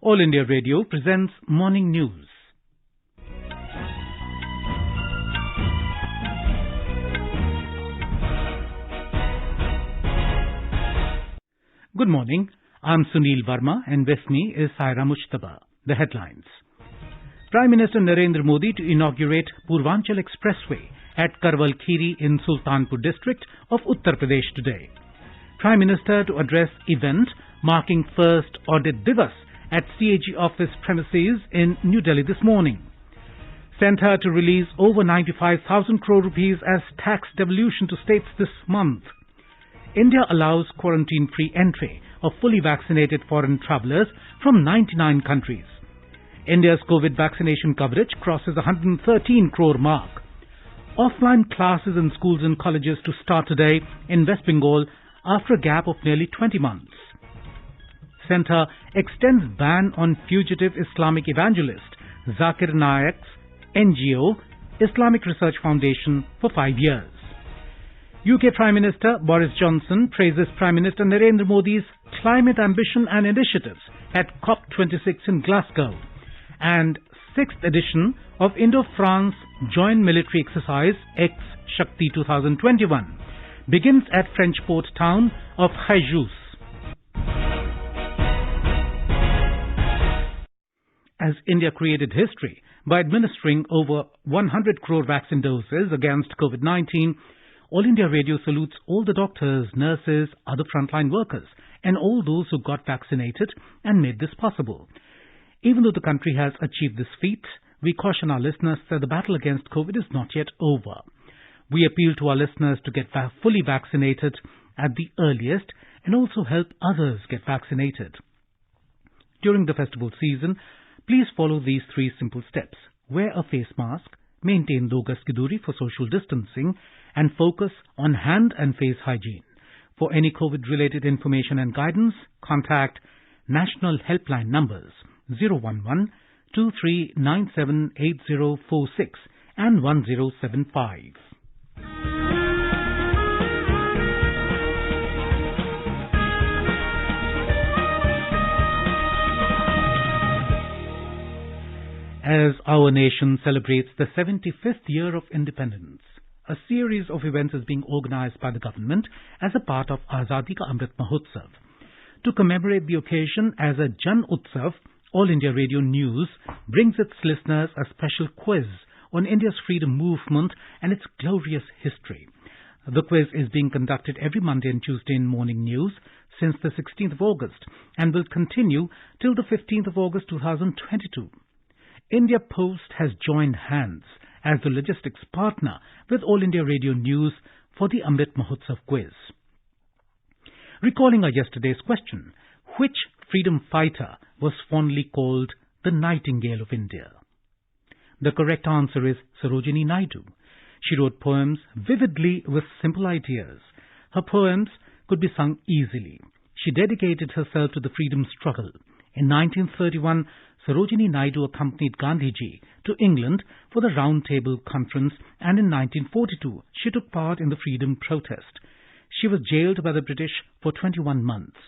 All India Radio presents Morning News. Good morning. I'm Sunil Verma and with me is Saira Mujtaba. The headlines. Prime Minister Narendra Modi to inaugurate Purvanchal Expressway at Karwal Khiri in Sultanpur district of Uttar Pradesh today. Prime Minister to address event marking first Audit Divas at CAG office premises in New Delhi this morning. Centre to release over 95,000 crore rupees as tax devolution to states this month. India allows quarantine-free entry of fully vaccinated foreign travellers from 99 countries. India's COVID vaccination coverage crosses 113 crore mark. Offline classes in schools and colleges to start today in West Bengal after a gap of nearly 20 months. Centre extends ban on fugitive Islamic evangelist Zakir Naik's NGO Islamic Research Foundation for 5 years. UK Prime Minister Boris Johnson praises Prime Minister Narendra Modi's climate ambition and initiatives at COP26 in Glasgow. And 6th edition of Indo-France Joint Military Exercise Ex-Shakti 2021 begins at French port town of Fréjus. As India created history by administering over 100 crore vaccine doses against COVID-19, All India Radio salutes all the doctors, nurses, other frontline workers and all those who got vaccinated and made this possible. Even though the country has achieved this feat, we caution our listeners that the battle against COVID is not yet over. We appeal to our listeners to get fully vaccinated at the earliest and also help others get vaccinated. During the festival season, please follow these 3 simple steps. Wear a face mask, maintain 2 gaz ki duri for social distancing, and focus on hand and face hygiene. For any COVID-related information and guidance, contact National Helpline numbers 011 2397 8046 and 1075. As our nation celebrates the 75th year of independence, a series of events is being organized by the government as a part of Azadi Ka Amrit Mahotsav. To commemorate the occasion as a Jan Utsav, All India Radio News brings its listeners a special quiz on India's freedom movement and its glorious history. The quiz is being conducted every Monday and Tuesday in Morning News since the 16th of August and will continue till the 15th of August 2022. India Post has joined hands as the logistics partner with All India Radio News for the Amrit Mahotsav quiz. Recalling our yesterday's question, which freedom fighter was fondly called the Nightingale of India? The correct answer is Sarojini Naidu. She wrote poems vividly with simple ideas. Her poems could be sung easily. She dedicated herself to the freedom struggle. In 1931, Sarojini Naidu accompanied Gandhiji to England for the Round Table Conference, and in 1942 she took part in the freedom protest. She was jailed by the British for 21 months.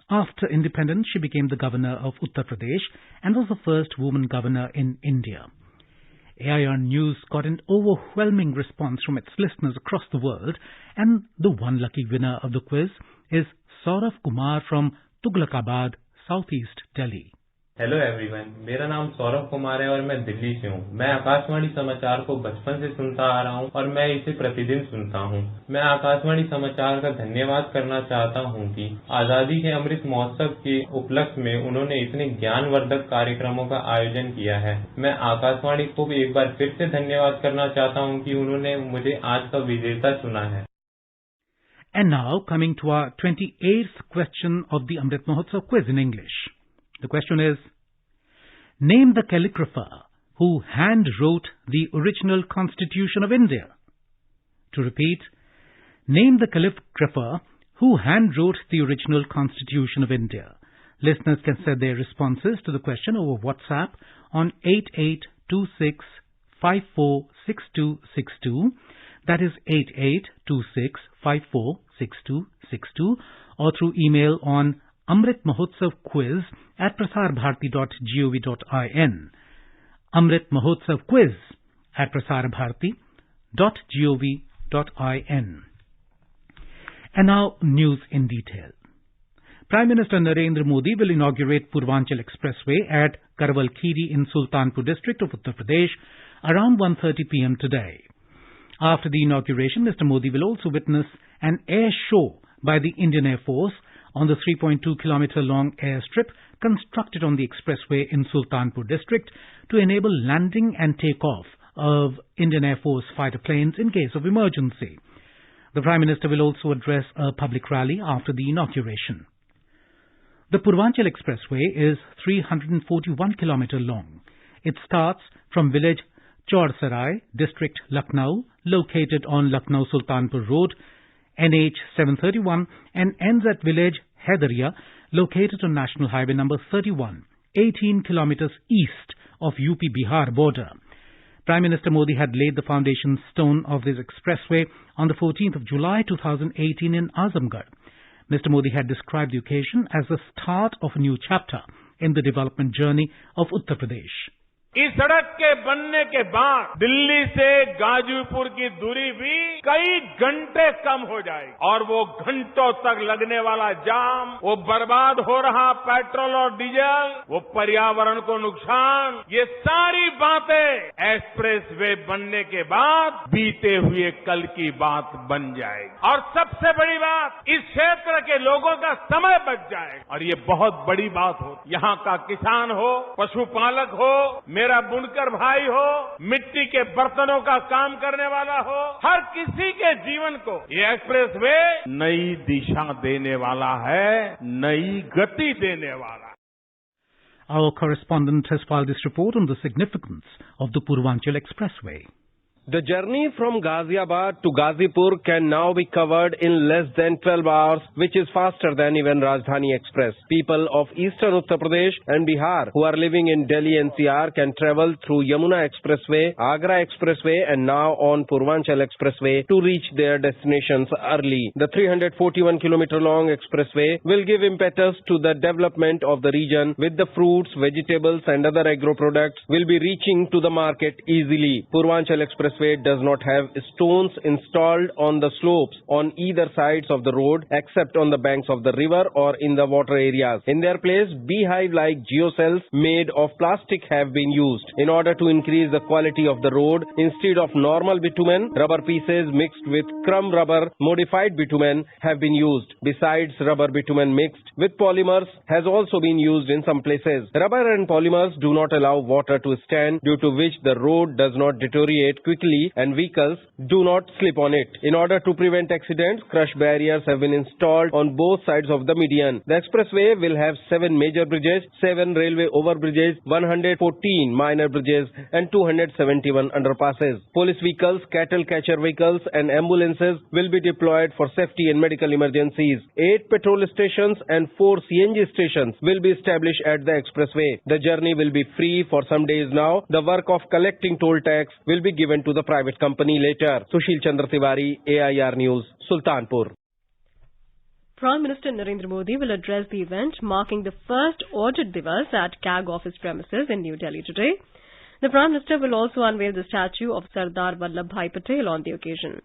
After independence, she became the governor of Uttar Pradesh and was the first woman governor in India. AIR News got an overwhelming response from its listeners across the world, and the one lucky winner of the quiz is Saurav Kumar from Tughlakabad, Southeast Delhi. Hello everyone, मेरा नाम सौरभ कुमार है और मैं दिल्ली से हूँ। मैं आकाशवाणी समाचार को बचपन से सुनता आ रहा हूँ और मैं इसे प्रतिदिन सुनता हूँ। मैं आकाशवाणी समाचार का धन्यवाद करना चाहता हूँ कि आजादी के अमृत महोत्सव के उपलक्ष्य में उन्होंने इतने ज्ञानवर्धक कार्यक्रमों का आयोजन किया है। मैं आकाशवाणी को भी एक बार फिर से धन्यवाद करना चाहता हूँ कि उन्होंने मुझे आज का विजेता चुना है। And now coming to our 28th question of the Amrit Mahotsav quiz in English. The question is, name the calligrapher who hand-wrote the original Constitution of India. To repeat, name the calligrapher who hand-wrote the original Constitution of India. Listeners can send their responses to the question over WhatsApp on 8826546262. That is 8826546262, or through email on Amrit Mahotsav quiz at prasarbharati.gov.in. Amrit Mahotsav quiz at prasarbharati.gov.in. And now news in detail. Prime Minister Narendra Modi will inaugurate Purvanchal Expressway at Karwal Khiri in Sultanpur district of Uttar Pradesh around 1:30 p.m. today. After the inauguration, Mr. Modi will also witness an air show by the Indian Air Force on the 3.2-kilometer long airstrip constructed on the expressway in Sultanpur district to enable landing and takeoff of Indian Air Force fighter planes in case of emergency. The Prime Minister will also address a public rally after the inauguration. The Purvanchal Expressway is 341-kilometer long. It starts from village Chaudsarai, district Lucknow, located on Lucknow-Sultanpur Road, NH 731, and ends at village Haidaria, located on National Highway number 31, 18 kilometers east of UP-Bihar border. Prime Minister Modi had laid the foundation stone of this expressway on the 14th of July 2018 in Azamgarh. Mr. Modi had described the occasion as the start of a new chapter in the development journey of Uttar Pradesh. इस सड़क के बनने के बाद दिल्ली से गाजीपुर की दूरी भी कई घंटे कम हो जाएगी और वो घंटों तक लगने वाला जाम, वो बर्बाद हो रहा पेट्रोल और डीजल, वो पर्यावरण को नुकसान, ये सारी बातें एक्सप्रेस वे बनने के बाद बीते हुए कल की बात बन जाएगी। और सबसे बड़ी बात, इस क्षेत्र के लोगों का समय बच जाएगा और ये बहुत बड़ी बात हो। यहाँ का किसान हो, पशुपालक हो, मेरा बुनकर भाई हो, मिट्टी के बर्तनों का काम करने वाला हो, हर किसी के जीवन को ये एक्सप्रेस वे नई दिशा देने वाला है, नई गति देने वाला है। Our correspondent has filed this report on the significance of the Purvanchal Expressway. The journey from Ghaziabad to Ghazipur can now be covered in less than 12 hours, which is faster than even Rajdhani Express. People of eastern Uttar Pradesh and Bihar who are living in Delhi NCR can travel through Yamuna Expressway, Agra Expressway and now on Purvanchal Expressway to reach their destinations early. The 341-kilometer long expressway will give impetus to the development of the region, with the fruits, vegetables and other agro products will be reaching to the market easily. Purvanchal Expressway does not have stones installed on the slopes on either sides of the road except on the banks of the river or in the water areas. In their place, beehive-like geocells made of plastic have been used. In order to increase the quality of the road, instead of normal bitumen, rubber pieces mixed with crumb rubber modified bitumen have been used. Besides, rubber bitumen mixed with polymers has also been used in some places. Rubber and polymers do not allow water to stand, due to which the road does not deteriorate quickly and vehicles do not slip on it. In order to prevent accidents, crush barriers have been installed on both sides of the median. The expressway will have 7 major bridges, 7 railway overbridges, 114 minor bridges and 271 underpasses. Police vehicles, cattle catcher vehicles and ambulances will be deployed for safety and medical emergencies. 8 petrol stations and 4 CNG stations will be established at the expressway. The journey will be free for some days now. The work of collecting toll tax will be given to the private company later. Sushil Chandra Tiwari, AIR News, Sultanpur. Prime Minister Narendra Modi will address the event marking the first Audit Divas at CAG office premises in New Delhi today. The Prime Minister will also unveil the statue of Sardar Vallabhbhai Patel on the occasion.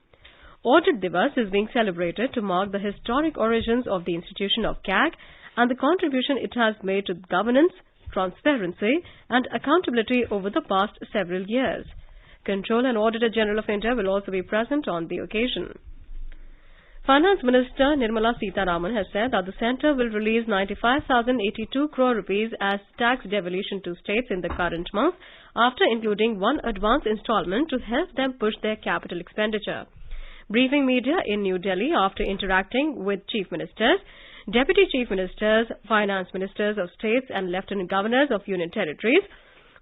Audit Divas is being celebrated to mark the historic origins of the institution of CAG and the contribution it has made to governance, transparency and accountability over the past several years. Controller and Auditor General of India will also be present on the occasion. Finance Minister Nirmala Sitharaman has said that the centre will release 95,082 crore rupees as tax devolution to states in the current month, after including one advance instalment to help them push their capital expenditure. Briefing media in New Delhi after interacting with Chief Ministers, Deputy Chief Ministers, Finance Ministers of states and Lieutenant Governors of Union Territories,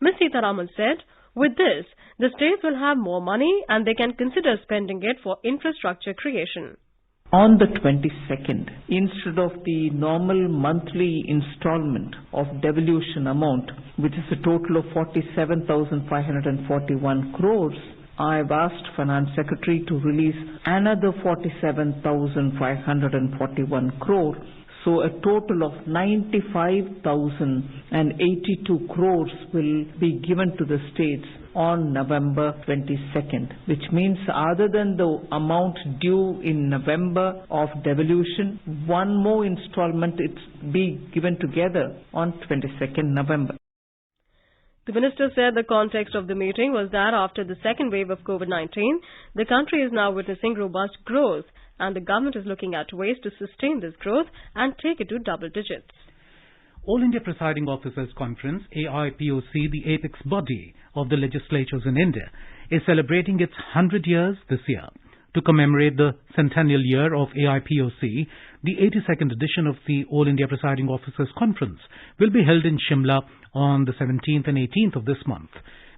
Ms. Sitharaman said, with this, the states will have more money and they can consider spending it for infrastructure creation. On the 22nd, instead of the normal monthly installment of devolution amount, which is a total of 47,541 crores, I have asked Finance Secretary to release another 47,541 crore So a total of 95,082 crores will be given to the states on November 22nd, which means other than the amount due in November of devolution, one more installment it be given together on 22nd November. The minister said the context of the meeting was that after the second wave of COVID-19, the country is now witnessing robust growth and the government is looking at ways to sustain this growth and take it to double digits. All India Presiding Officers Conference, AIPOC, the apex body of the legislatures in India, is celebrating its 100 years this year. To commemorate the centennial year of AIPOC, the 82nd edition of the All India Presiding Officers Conference will be held in Shimla on the 17th and 18th of this month.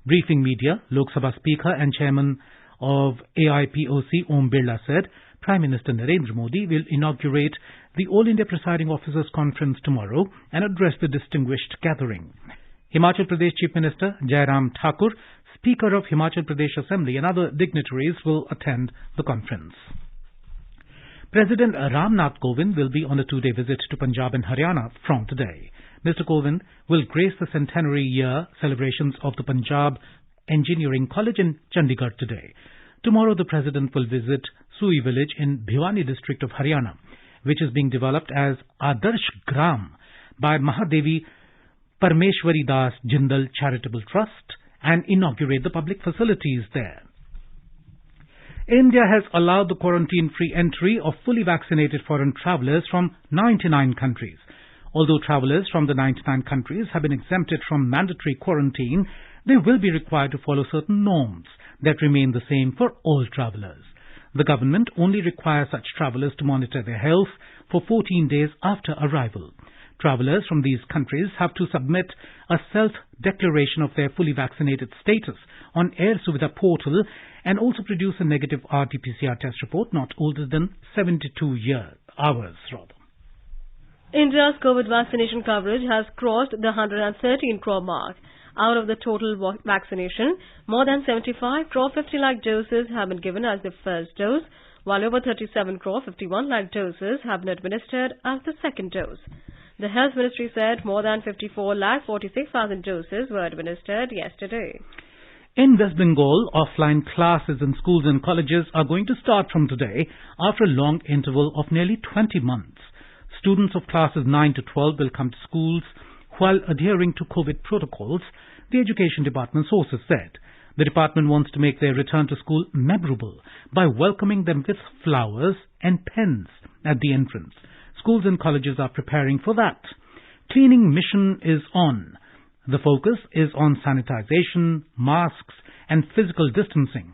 Briefing media, Lok Sabha Speaker and Chairman of AIPOC Om Birla said Prime Minister Narendra Modi will inaugurate the All India Presiding Officers Conference tomorrow and address the distinguished gathering. Himachal Pradesh Chief Minister Jairam Thakur, Speaker of Himachal Pradesh Assembly and other dignitaries will attend the conference. President Ram Nath Kovind will be on a two-day visit to Punjab and Haryana from today. Mr. Kovind will grace the centenary year celebrations of the Punjab Engineering College in Chandigarh today. Tomorrow the President will visit Sui village in Bhiwani district of Haryana, which is being developed as Adarsh Gram by Mahadevi Parmeshwari Das Jindal Charitable Trust and inaugurate the public facilities there. India has allowed the quarantine-free entry of fully vaccinated foreign travellers from 99 countries. Although travellers from the 99 countries have been exempted from mandatory quarantine, they will be required to follow certain norms that remain the same for all travellers. The government only requires such travellers to monitor their health for 14 days after arrival. Travellers from these countries have to submit a self-declaration of their fully vaccinated status on Air Suvidha portal and also produce a negative RT-PCR test report not older than 72 hours. India's COVID vaccination coverage has crossed the 113 crore mark. Out of the total vaccination, more than 75 crore 50 lakh doses have been given as the first dose, while over 37 crore 51 lakh doses have been administered as the second dose. The Health Ministry said more than 54 lakh 46,000 doses were administered yesterday. In West Bengal, offline classes in schools and colleges are going to start from today after a long interval of nearly 20 months. Students of classes 9 to 12 will come to schools while adhering to COVID protocols, the Education Department sources said. The department wants to make their return to school memorable by welcoming them with flowers and pens at the entrance. Schools and colleges are preparing for that. Cleaning mission is on. The focus is on sanitization, masks and physical distancing.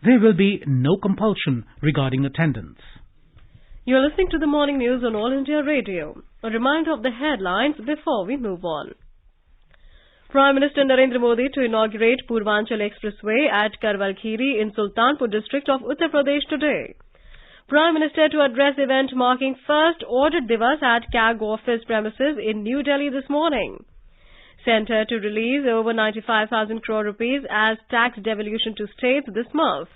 There will be no compulsion regarding attendance. You are listening to the morning news on All India Radio. A reminder of the headlines before we move on. Prime Minister Narendra Modi to inaugurate Purvanchal Expressway at Karwal Khiri in Sultanpur district of Uttar Pradesh today. Prime Minister to address event marking first Audit Divas at CAG office premises in New Delhi this morning. Centre to release over 95,000 crore rupees as tax devolution to states this month.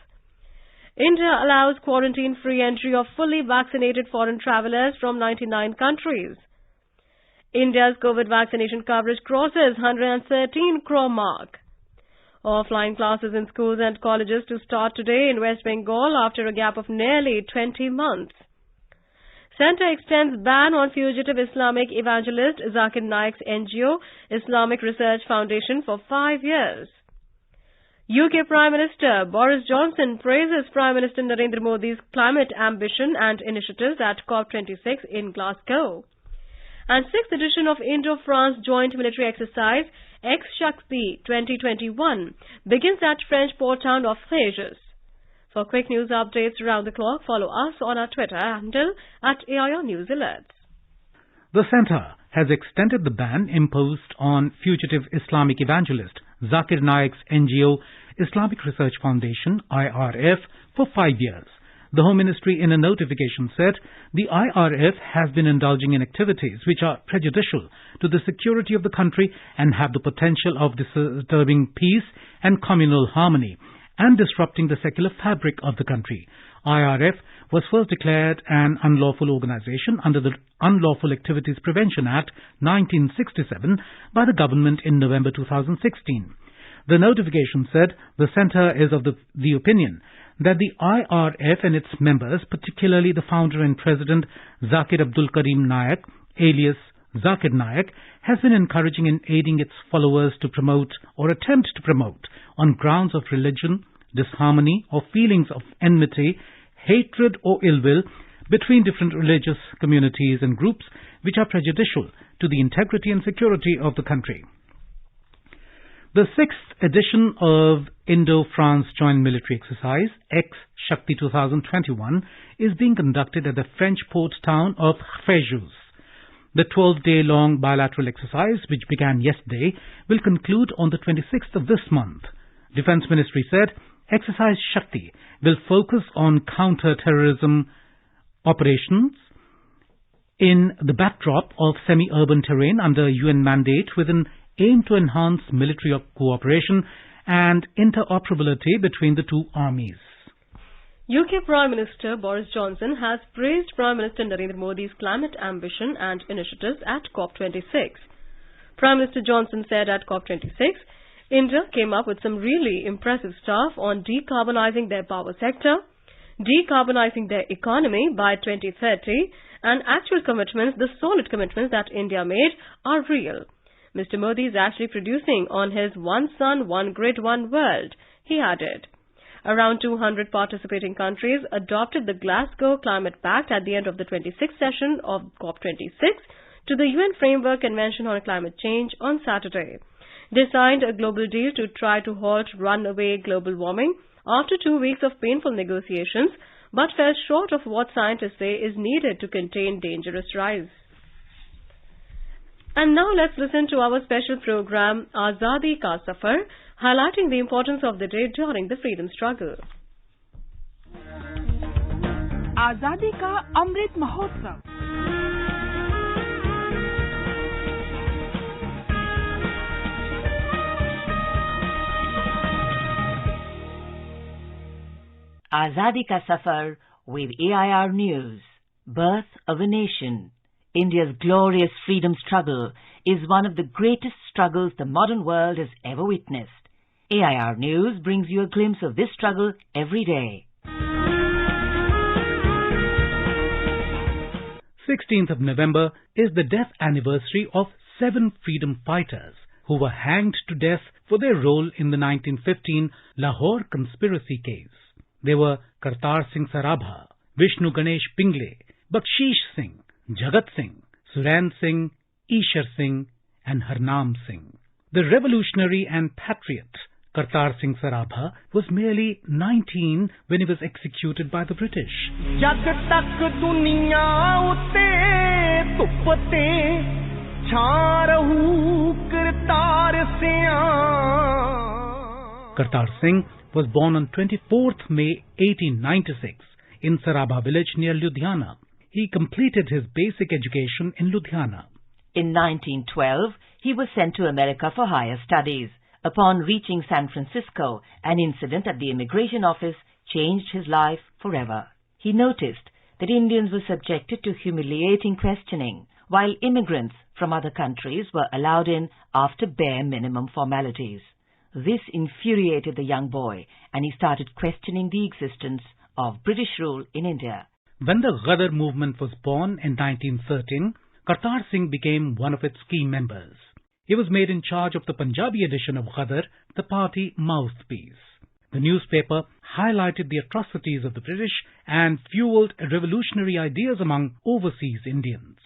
India allows quarantine-free entry of fully vaccinated foreign travellers from 99 countries. India's COVID vaccination coverage crosses 113 crore mark. Offline classes in schools and colleges to start today in West Bengal after a gap of nearly 20 months. Centre extends ban on fugitive Islamic evangelist Zakir Naik's NGO, Islamic Research Foundation, for 5 years. UK Prime Minister Boris Johnson praises Prime Minister Narendra Modi's climate ambition and initiatives at COP26 in Glasgow. And 6th edition of Indo-France Joint Military Exercise Ex-Shakti 2021 begins at French port town of Fréjus. For quick news updates around the clock, follow us on our Twitter handle at AIR News Alerts. The centre has extended the ban imposed on fugitive Islamic evangelist Zakir Naik's NGO Islamic Research Foundation, IRF, for 5 years. The Home Ministry in a notification said the IRF has been indulging in activities which are prejudicial to the security of the country and have the potential of disturbing peace and communal harmony and disrupting the secular fabric of the country. IRF was first declared an unlawful organization under the Unlawful Activities Prevention Act 1967 by the government in November 2016. The notification said the centre is of the opinion that the IRF and its members, particularly the founder and president Zakir Abdul Karim Naik, alias Zakir Naik, has been encouraging and aiding its followers to promote or attempt to promote on grounds of religion, disharmony or feelings of enmity, hatred or ill will between different religious communities and groups which are prejudicial to the integrity and security of the country. The 6th edition of Indo-France Joint Military Exercise, Ex-Shakti 2021, is being conducted at the French port town of Fréjus. The 12-day-long bilateral exercise, which began yesterday, will conclude on the 26th of this month. Defence Ministry said Exercise Shakti will focus on counter-terrorism operations in the backdrop of semi-urban terrain under UN mandate with an aim to enhance military cooperation and interoperability between the two armies. UK Prime Minister Boris Johnson has praised Prime Minister Narendra Modi's climate ambition and initiatives at COP26. Prime Minister Johnson said at COP26, India came up with some really impressive stuff on decarbonising their power sector, decarbonising their economy by 2030, and actual commitments, the solid commitments that India made, are real. Mr. Modi is actually producing on his One Sun, One Grid, One World, he added. Around 200 participating countries adopted the Glasgow Climate Pact at the end of the 26th session of COP26 to the UN Framework Convention on Climate Change on Saturday. They signed a global deal to try to halt runaway global warming after 2 weeks of painful negotiations, but fell short of what scientists say is needed to contain dangerous rise. And now let's listen to our special program, Azadi Ka Safar, highlighting the importance of the day during the freedom struggle. Azadi Ka Amrit Mahotsav. Azadi Ka Safar with AIR News. Birth of a Nation. India's glorious freedom struggle is one of the greatest struggles the modern world has ever witnessed. AIR News brings you a glimpse of this struggle every day. 16th of November is the death anniversary of 7 freedom fighters who were hanged to death for their role in the 1915 Lahore conspiracy case. They were Kartar Singh Sarabha, Vishnu Ganesh Pingle, Bakshish Singh, Jagat Singh, Suren Singh, Ishar Singh and Harnam Singh. The revolutionary and patriot Kartar Singh Sarabha was merely 19 when he was executed by the British. Jag tak duniya utte tuppte chha rahu Kartar Singh. Kartar Singh was born on 24th May 1896 in Sarabha village near Ludhiana. He completed his basic education in Ludhiana. In 1912, he was sent to America for higher studies. Upon reaching San Francisco, an incident at the immigration office changed his life forever. He noticed that Indians were subjected to humiliating questioning, while immigrants from other countries were allowed in after bare minimum formalities. This infuriated the young boy, and he started questioning the existence of British rule in India. When the Ghadar movement was born in 1913, Kartar Singh became one of its key members. He was made in charge of the Punjabi edition of Ghadar, the party mouthpiece. The newspaper highlighted the atrocities of the British and fueled revolutionary ideas among overseas Indians.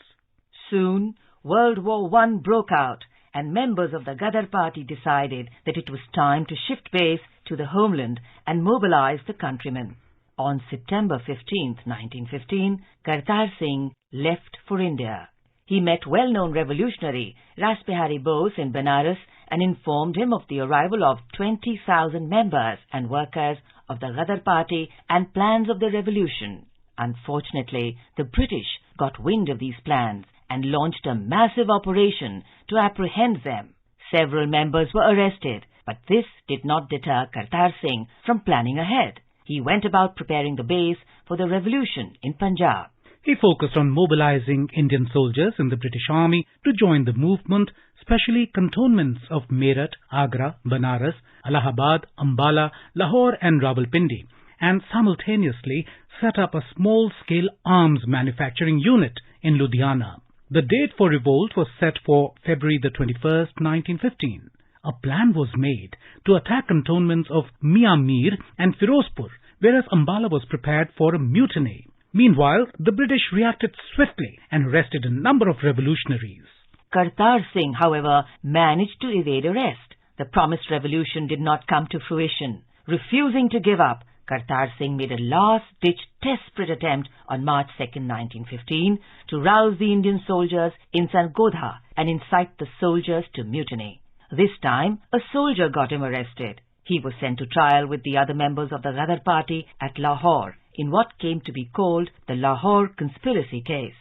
Soon, World War I broke out, and members of the Ghadar party decided that it was time to shift base to the homeland and mobilize the countrymen. On September 15, 1915, Kartar Singh left for India. He met well-known revolutionary Rasbihari Bose in Benares and informed him of the arrival of 20,000 members and workers of the Ghadar party and plans of the revolution. Unfortunately, the British got wind of these plans and launched a massive operation to apprehend them. Several members were arrested, but this did not deter Kartar Singh from planning ahead. he went about preparing the base for the revolution in Punjab. He focused on mobilizing Indian soldiers in the British Army to join the movement, especially cantonments of Meerut, Agra, Banaras, Allahabad, Ambala, Lahore and Rawalpindi, and simultaneously set up a small-scale arms manufacturing unit in Ludhiana. The date for revolt was set for February the 21st, 1915. A plan was made to attack cantonments of Miamir and Firozpur, whereas Ambala was prepared for a mutiny. Meanwhile, the British reacted swiftly and arrested a number of revolutionaries. Kartar Singh, however, managed to evade arrest. The promised revolution did not come to fruition. Refusing to give up, Kartar Singh made a last-ditch desperate attempt on March 2, 1915 to rouse the Indian soldiers in Sargodha and incite the soldiers to mutiny. This time, a soldier got him arrested. He was sent to trial with the other members of the Ghadar party at Lahore in what came to be called the Lahore conspiracy case.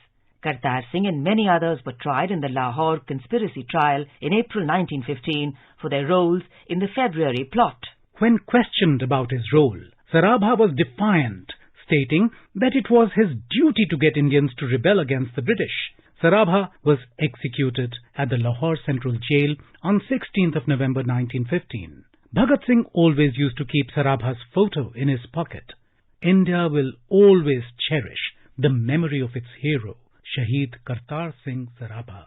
Kartar Singh and many others were tried in the Lahore conspiracy trial in April 1915 for their roles in the February plot. When questioned about his role, Sarabha was defiant, stating that it was his duty to get Indians to rebel against the British. Sarabha was executed at the Lahore Central Jail on 16th of November 1915. Bhagat Singh always used to keep Sarabha's photo in his pocket. India will always cherish the memory of its hero, Shaheed Kartar Singh Sarabha.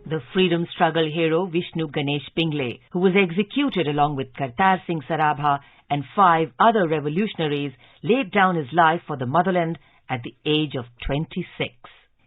The freedom struggle hero Vishnu Ganesh Pingle, who was executed along with Kartar Singh Sarabha and 5 other revolutionaries, laid down his life for the motherland at the age of 26.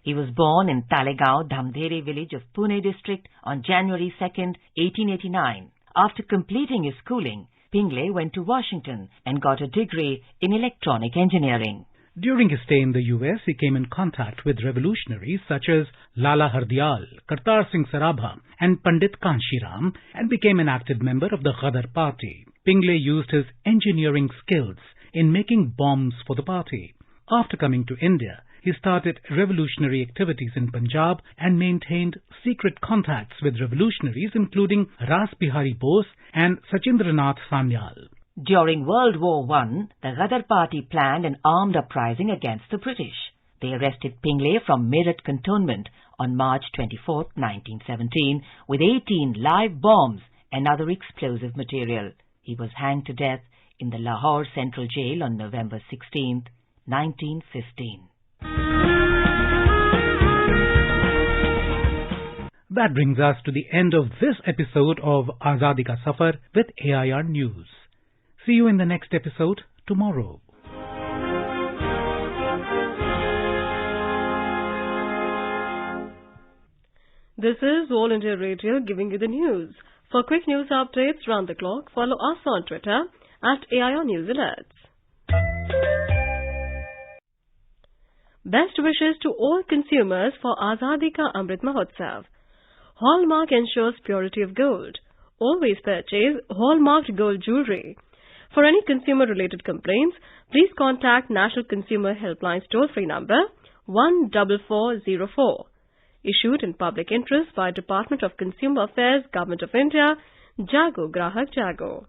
He was born in Talegaon, Dhamdheri village of Pune district on January 2, 1889. After completing his schooling, Pingle went to Washington and got a degree in electronic engineering. During his stay in the US, he came in contact with revolutionaries such as Lala Hardyal, Kartar Singh Sarabha and Pandit Kanshiram and became an active member of the Ghadar party. Pingle used his engineering skills in making bombs for the party. After coming to India, he started revolutionary activities in Punjab and maintained secret contacts with revolutionaries including Ras Bihari Bose and Sachindranath Sanyal. During World War I, the Ghadar party planned an armed uprising against the British. They arrested Pingle from Meerut cantonment on March 24, 1917, with 18 live bombs and other explosive material. He was hanged to death in the Lahore Central Jail on November 16, 1915. That brings us to the end of this episode of Azadi Ka Safar with AIR News. See you in the next episode tomorrow. This is All India Radio giving you the news. For quick news updates round the clock, follow us on Twitter at AIR News Alerts. Best wishes to all consumers for Azadi Ka Amrit Mahotsav. Hallmark ensures purity of gold. Always purchase hallmarked gold jewelry. For any consumer-related complaints, please contact National Consumer Helpline toll-free number 14404. Issued in public interest by Department of Consumer Affairs, Government of India, Jago Grahak Jago.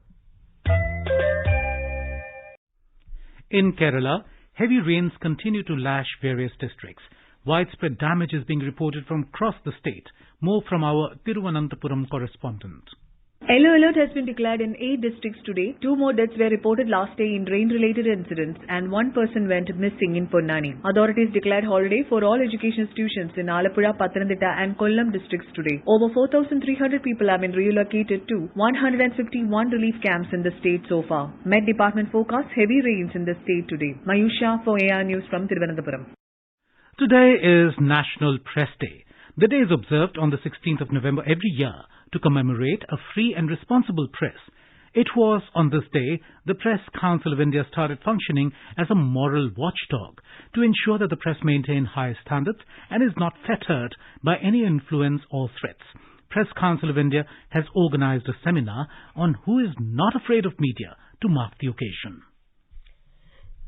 In Kerala, heavy rains continue to lash various districts. Widespread damage is being reported from across the state. More from our Thiruvananthapuram correspondent. Yellow alert has been declared in 8 districts today. 2 more deaths were reported last day in rain-related incidents and 1 person went missing in Ponnani. Authorities declared holiday for all education institutions in Alappuzha, Pathanamthitta and Kollam districts today. Over 4,300 people have been relocated to 151 relief camps in the state so far. Met Department forecasts heavy rains in the state today. Mayusha for AR News from Thiruvananthapuram. Today is National Press Day. The day is observed on the 16th of November every year to commemorate a free and responsible press. It was on this day the Press Council of India started functioning as a moral watchdog to ensure that the press maintain high standards and is not fettered by any influence or threats. Press Council of India has organized a seminar on who is not afraid of media to mark the occasion.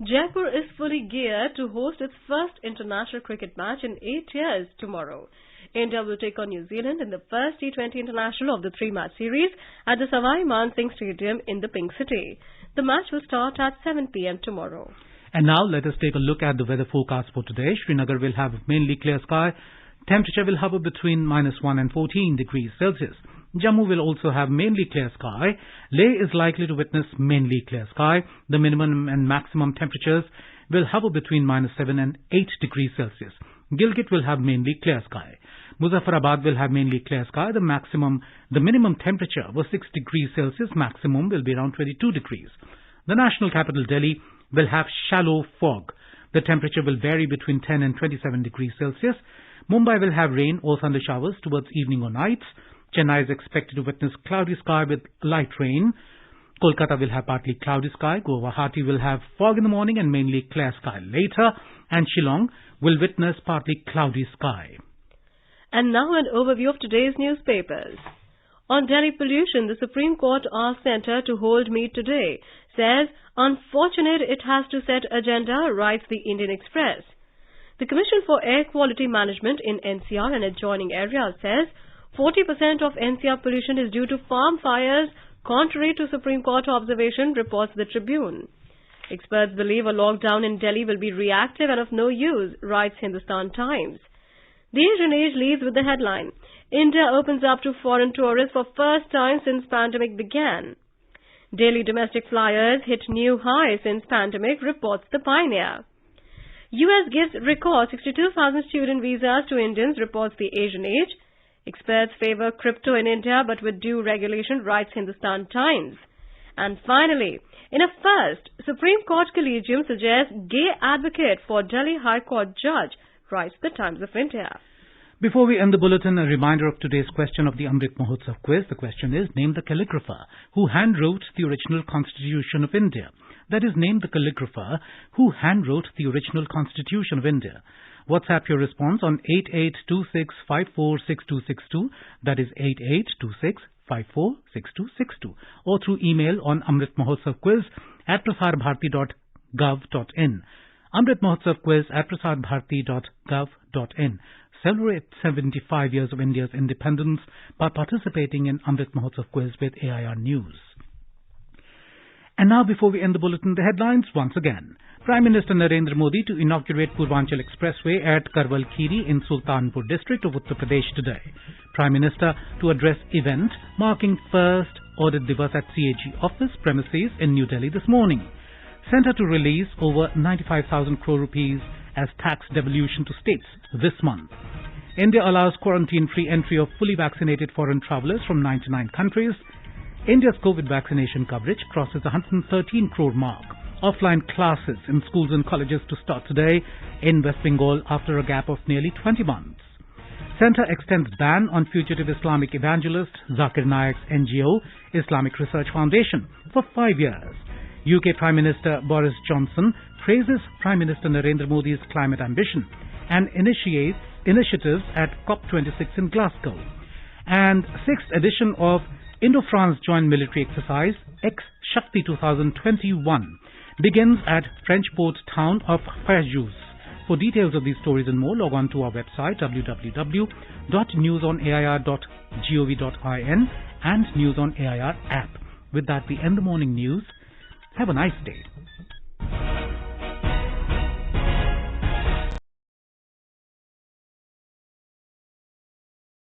Jaipur is fully geared to host its first international cricket match in 8 years tomorrow. India will take on New Zealand in the first T20 international of the 3-match series at the Savai Man Singh Stadium in the Pink City. The match will start at 7 p.m. tomorrow. And now let us take a look at the weather forecast for today. Srinagar will have mainly clear sky. Temperature will hover between -1 and 14 degrees Celsius. Jammu will also have mainly clear sky. Leh is likely to witness mainly clear sky. The minimum and maximum temperatures will hover between -7 and 8 degrees Celsius. Gilgit will have mainly clear sky. Muzaffarabad will have mainly clear sky. The minimum temperature was 6 degrees Celsius. Maximum will be around 22 degrees. The national capital Delhi will have shallow fog. The temperature will vary between 10 and 27 degrees Celsius. Mumbai will have rain or thunder showers towards evening or nights. Chennai is expected to witness cloudy sky with light rain. Kolkata will have partly cloudy sky. Guwahati will have fog in the morning and mainly clear sky later. And Shillong will witness partly cloudy sky. And now an overview of today's newspapers. On Delhi pollution, the Supreme Court asked Centre to hold meet today. Says, unfortunate it has to set agenda, writes the Indian Express. The Commission for Air Quality Management in NCR and adjoining areas says 40% of NCR pollution is due to farm fires, contrary to Supreme Court observation, reports the Tribune. Experts believe a lockdown in Delhi will be reactive and of no use, writes Hindustan Times. The Asian Age leads with the headline, India opens up to foreign tourists for first time since pandemic began. Daily domestic flyers hit new high since pandemic, reports the Pioneer. US gives record 62,000 student visas to Indians, reports the Asian Age. Experts favor crypto in India but with due regulation, writes Hindustan Times. And finally, in a first, Supreme Court Collegium suggests gay advocate for Delhi High Court judge, writes the Times of India. Before we end the bulletin, a reminder of today's question of the Amrit Mahotsav quiz. The question is, name the calligrapher who handwrote the original Constitution of India. That is, name the calligrapher who handwrote the original Constitution of India. WhatsApp your response on 8826546262. That is 8826546262. Or through email on amritmahotsavquiz@prasarbharati.gov.in. Amrit Mahotsav quiz @prasarbharati.gov.in. Celebrate 75 years of India's independence by participating in Amrit Mahotsav quiz with AIR News. And now, before we end the bulletin, the headlines once again. Prime Minister Narendra Modi to inaugurate Purvanchal Expressway at Karwal Khiri in Sultanpur district of Uttar Pradesh today. Prime Minister to address event marking first Audit Divas at CAG office premises in New Delhi this morning. Centre to release over 95,000 crore rupees as tax devolution to states this month. India allows quarantine-free entry of fully vaccinated foreign travellers from 99 countries. India's COVID vaccination coverage crosses the 113 crore mark. Offline classes in schools and colleges to start today in West Bengal after a gap of nearly 20 months. Centre extends ban on fugitive Islamic evangelist Zakir Naik's NGO, Islamic Research Foundation, for 5 years. UK Prime Minister Boris Johnson praises Prime Minister Narendra Modi's climate ambition and initiates initiatives at COP26 in Glasgow. And 6th edition of Indo-France Joint Military Exercise Ex-Shakti 2021 begins at French port town of Fayjouz. For details of these stories and more, log on to our website www.newsonair.gov.in and News on AIR app. With that, we end the morning news. Have a nice day.